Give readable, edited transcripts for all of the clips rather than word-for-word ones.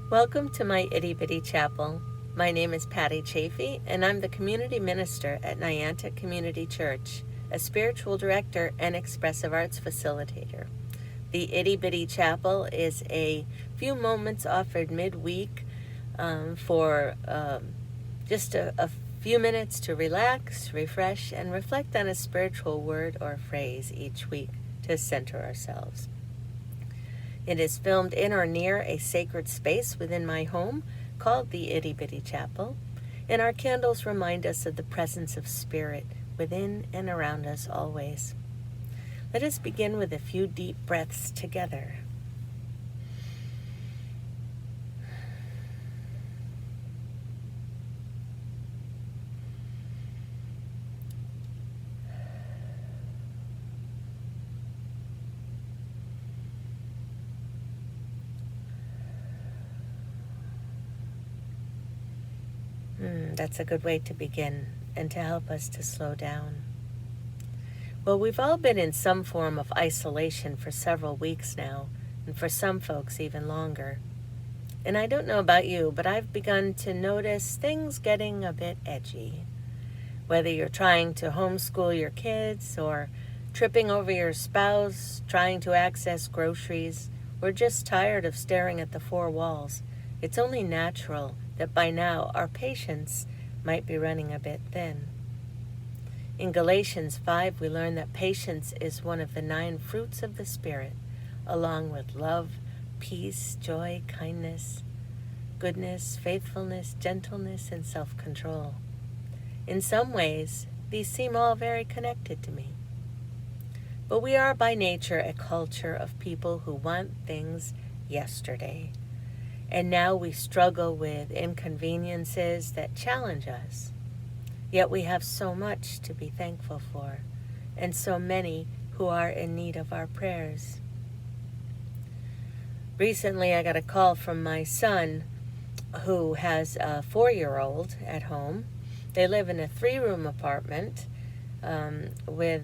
Welcome to my Itty Bitty Chapel. My name is Patty Chaffee, and I'm the community minister at Niantic Community Church, a spiritual director and expressive arts facilitator. The Itty Bitty Chapel is a few moments offered midweek for just a few minutes to relax, refresh, and reflect on a spiritual word or phrase each week to center ourselves. It is filmed in or near a sacred space within my home called the Itty Bitty Chapel, and our candles remind us of the presence of Spirit within and around us always. Let us begin with a few deep breaths together. That's a good way to begin and to help us to slow down. Well, we've all been in some form of isolation for several weeks now, and for some folks even longer. And I don't know about you, but I've begun to notice things getting a bit edgy. Whether you're trying to homeschool your kids or tripping over your spouse, trying to access groceries, or just tired of staring at the four walls, it's only natural that by now our patience might be running a bit thin. In Galatians 5, we learn that patience is one of the 9 fruits of the Spirit, along with love, peace, joy, kindness, goodness, faithfulness, gentleness, and self-control. In some ways, these seem all very connected to me. But we are by nature a culture of people who want things yesterday. And now we struggle with inconveniences that challenge us. Yet we have so much to be thankful for, and so many who are in need of our prayers. Recently, I got a call from my son, who has a 4-year-old at home. They live in a 3-room apartment with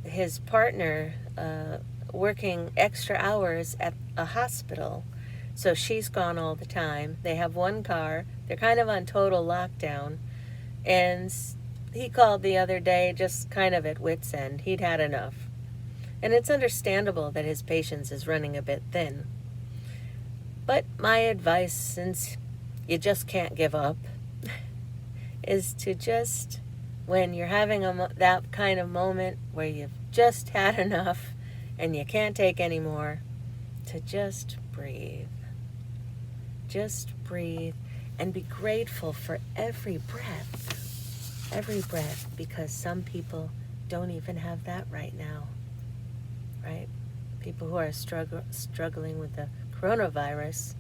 his partner working extra hours at a hospital. So she's gone all the time. They have one car. They're kind of on total lockdown. And he called the other day just kind of at wit's end. He'd had enough. And it's understandable that his patience is running a bit thin. But my advice, since you just can't give up, is to just, when you're having that kind of moment where you've just had enough and you can't take any more, to just breathe. Just breathe and be grateful for every breath, because some people don't even have that right now, right? People who are struggling with the coronavirus,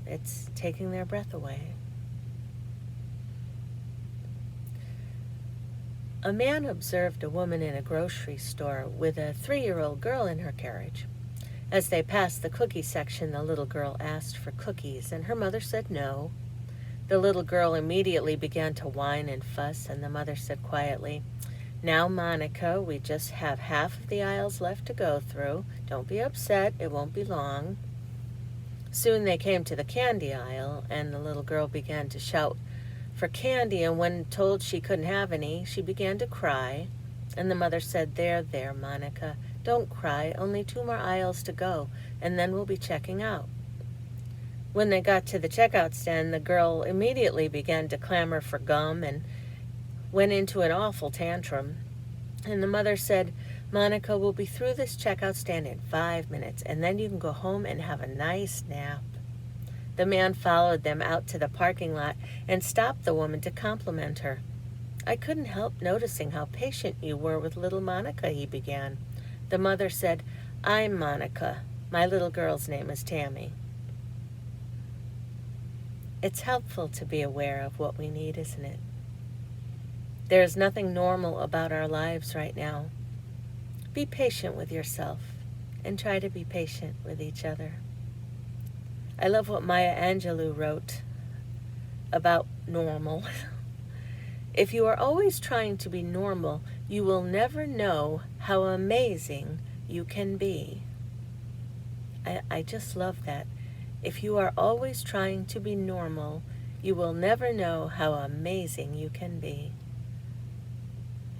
it's taking their breath away. A man observed a woman in a grocery store with a 3-year-old girl in her carriage. As they passed the cookie section, the little girl asked for cookies, and her mother said no. The little girl immediately began to whine and fuss, and the mother said quietly, "Now, Monica, we just have half of the aisles left to go through. Don't be upset, it won't be long." Soon they came to the candy aisle, and the little girl began to shout for candy, and when told she couldn't have any, she began to cry. And the mother said, There, Monica, don't cry, only 2 more aisles to go, and then we'll be checking out." When they got to the checkout stand, the girl immediately began to clamor for gum and went into an awful tantrum. And the mother said, "Monica, we'll be through this checkout stand in 5 minutes, and then you can go home and have a nice nap." The man followed them out to the parking lot and stopped the woman to compliment her. "I couldn't help noticing how patient you were with little Monica," he began. The mother said, "I'm Monica. My little girl's name is Tammy." It's helpful to be aware of what we need, isn't it? There is nothing normal about our lives right now. Be patient with yourself and try to be patient with each other. I love what Maya Angelou wrote about normal. If you are always trying to be normal, you will never know how amazing you can be. I just love that. If you are always trying to be normal, you will never know how amazing you can be.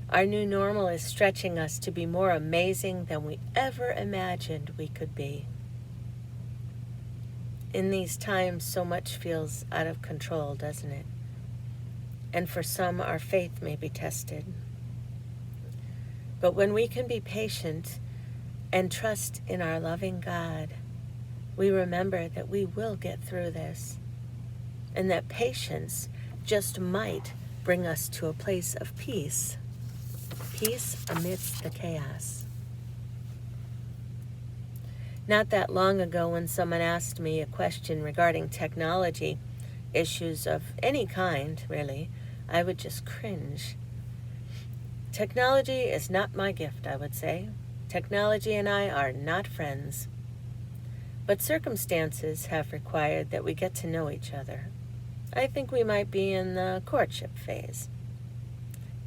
Our new normal is stretching us to be more amazing than we ever imagined we could be. In these times, so much feels out of control, doesn't it? And for some, our faith may be tested. But when we can be patient and trust in our loving God, we remember that we will get through this, and that patience just might bring us to a place of peace. Peace amidst the chaos. Not that long ago, when someone asked me a question regarding technology, issues of any kind, really, I would just cringe. Technology is not my gift, I would say. Technology and I are not friends. But circumstances have required that we get to know each other. I think we might be in the courtship phase.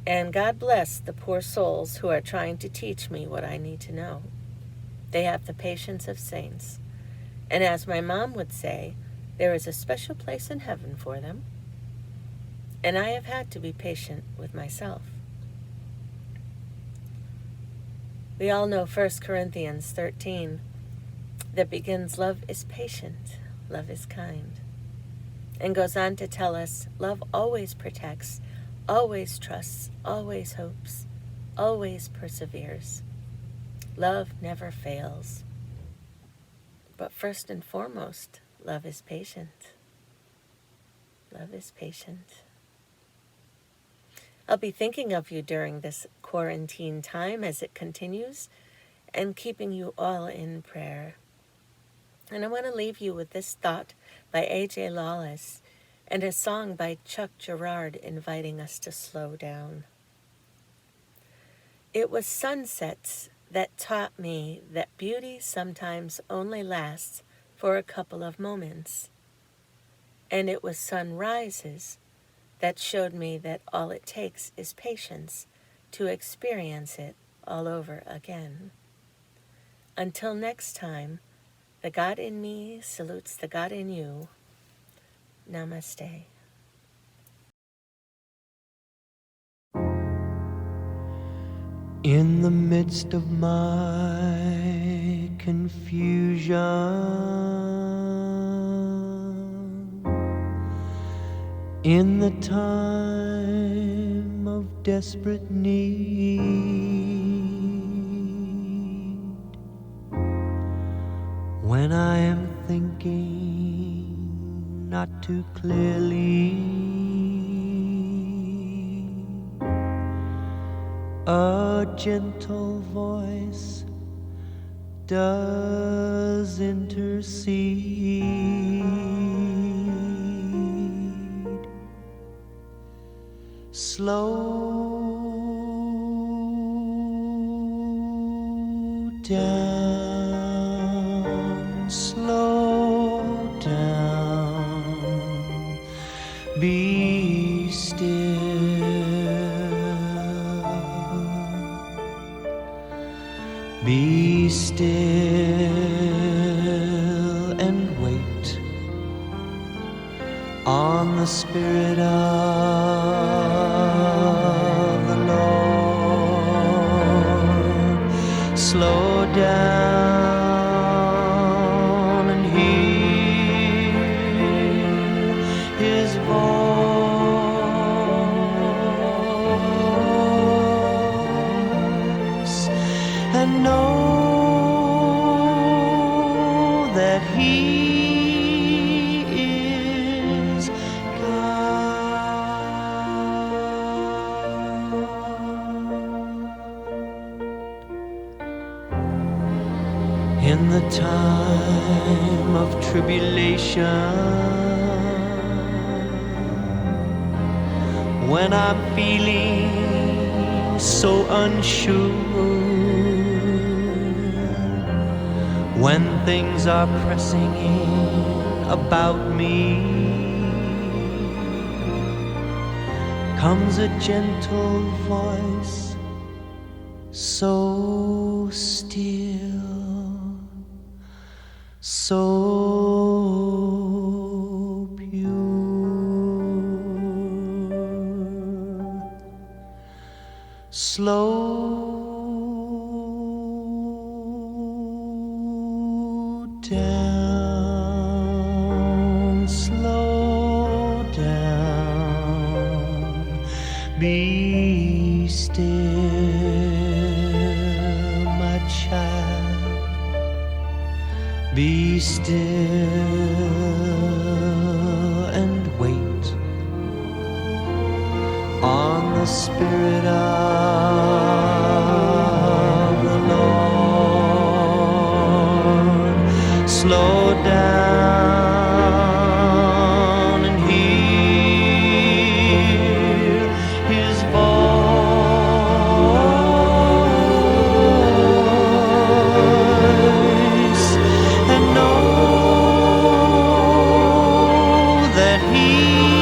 And God bless the poor souls who are trying to teach me what I need to know. They have the patience of saints. And as my mom would say, there is a special place in heaven for them. And I have had to be patient with myself. We all know 1 Corinthians 13 that begins, love is patient, love is kind. And goes on to tell us, love always protects, always trusts, always hopes, always perseveres. Love never fails. But first and foremost, love is patient. Love is patient. I'll be thinking of you during this quarantine time as it continues, and keeping you all in prayer. And I want to leave you with this thought by A.J. Lawless and a song by Chuck Girard inviting us to slow down. It was sunsets that taught me that beauty sometimes only lasts for a couple of moments. And it was sunrises that showed me that all it takes is patience to experience it all over again. Until next time, the God in me salutes the God in you. Namaste. In the midst of my confusion, in the time of desperate need, when I am thinking not too clearly, a gentle voice does intercede. Slow down, slow down, be still. Be still and wait on the Spirit of the Lord. Slow down and hear His voice, and know that He is God. In the time of tribulation, when I'm feeling so unsure, when things are pressing in about me, comes a gentle voice, so still, so pure. Slow down, slow down, be still, my child, be still and wait on the Spirit of the Lord. Slow down and hear His voice and know that He